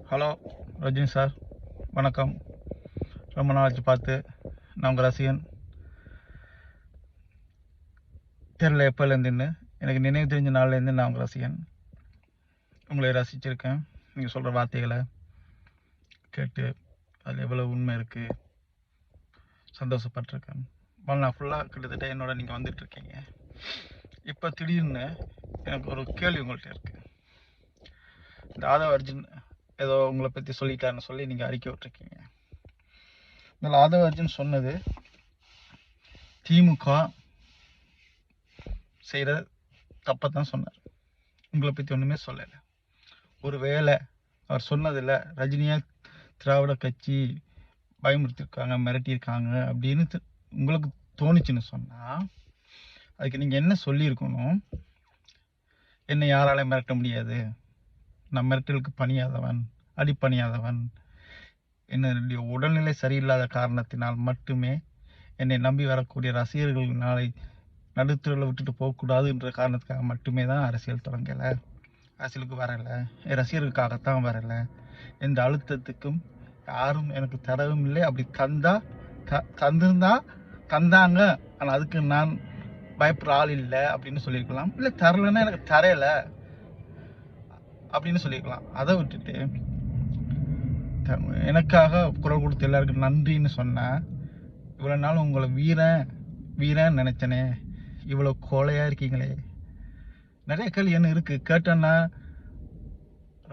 Hello Rajini sir, வணக்கம். ரொம்ப நாளாச்சு பார்த்து. நான் உங்கள் ரசிகன். தெரியல எப்போலேருந்துன்னு, எனக்கு நினைவு தெரிஞ்ச நாள்லேருந்து நான் உங்கள் ரசிகன். உங்களை ரசிச்சிருக்கேன். நீங்கள் சொல்கிற வார்த்தைகளை கேட்டு அதில் எவ்வளோ உண்மை இருக்குது சந்தோஷப்பட்டிருக்கேன். நான் ஃபுல்லாக கிட்டத்தட்ட என்னோட நீங்கள் வந்துட்டுருக்கீங்க. இப்போ திடீர்னு எனக்கு ஒரு கேள்வி உங்கள்கிட்ட இருக்குது. இந்த ஆதவ அர்ஜுன் ஏதோ உங்களை பற்றி சொல்லிட்டாருன்னு சொல்லி நீங்கள் அறிக்கை விட்டுருக்கீங்க. இதில் ஆதவ அர்ஜுன் சொன்னது திமுக செய்கிற தப்பை தான் சொன்னார். உங்களை பற்றி ஒன்றுமே சொல்லலை. ஒரு வேளை அவர் சொன்னதில்ல ரஜினியை திராவிட கட்சி பயமுறுத்திருக்காங்க, மிரட்டியிருக்காங்க அப்படின்னு உங்களுக்கு தோணுச்சுன்னு சொன்னால் அதுக்கு நீங்கள் என்ன சொல்லியிருக்கணும்? என்னை யாராலையும் மிரட்ட முடியாது, நான் மிரட்டலுக்கு பணியாதவன், அடிப்பணியாதவன், என்னுடைய உடல்நிலை சரியில்லாத காரணத்தினால் மட்டுமே என்னை நம்பி வரக்கூடிய ரசிகர்கள் நாளை நடுத்தரில் விட்டுட்டு போகக்கூடாதுன்ற காரணத்துக்காக மட்டுமே தான் அரசியல் தொடங்கலை, அரசியலுக்கு வரலை, என் ரசிகர்களுக்காகத்தான் வரலை, எந்த அழுத்தத்துக்கும் யாரும் எனக்கு தரவும் இல்லை. அப்படி தந்திருந்தா தந்தாங்க, ஆனால் அதுக்கு நான் பயப்படுற ஆள் இல்லை அப்படின்னு சொல்லியிருக்கலாம். இல்லை தரலைன்னா எனக்கு தரையலை அப்படின்னு சொல்லியிருக்கலாம். அதை விட்டுட்டு எனக்காக குரல் கொடுத்த எல்லாருக்கும் நன்றின்னு சொன்னேன். இவ்வளோ நாள் உங்களை வீரன் நினைச்சனே, இவ்வளோ கோலையாக இருக்கீங்களே. நிறைய கேள்வி என்ன இருக்குது, கேட்டேன்னா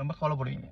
ரொம்ப கவலைப்படுவீங்க.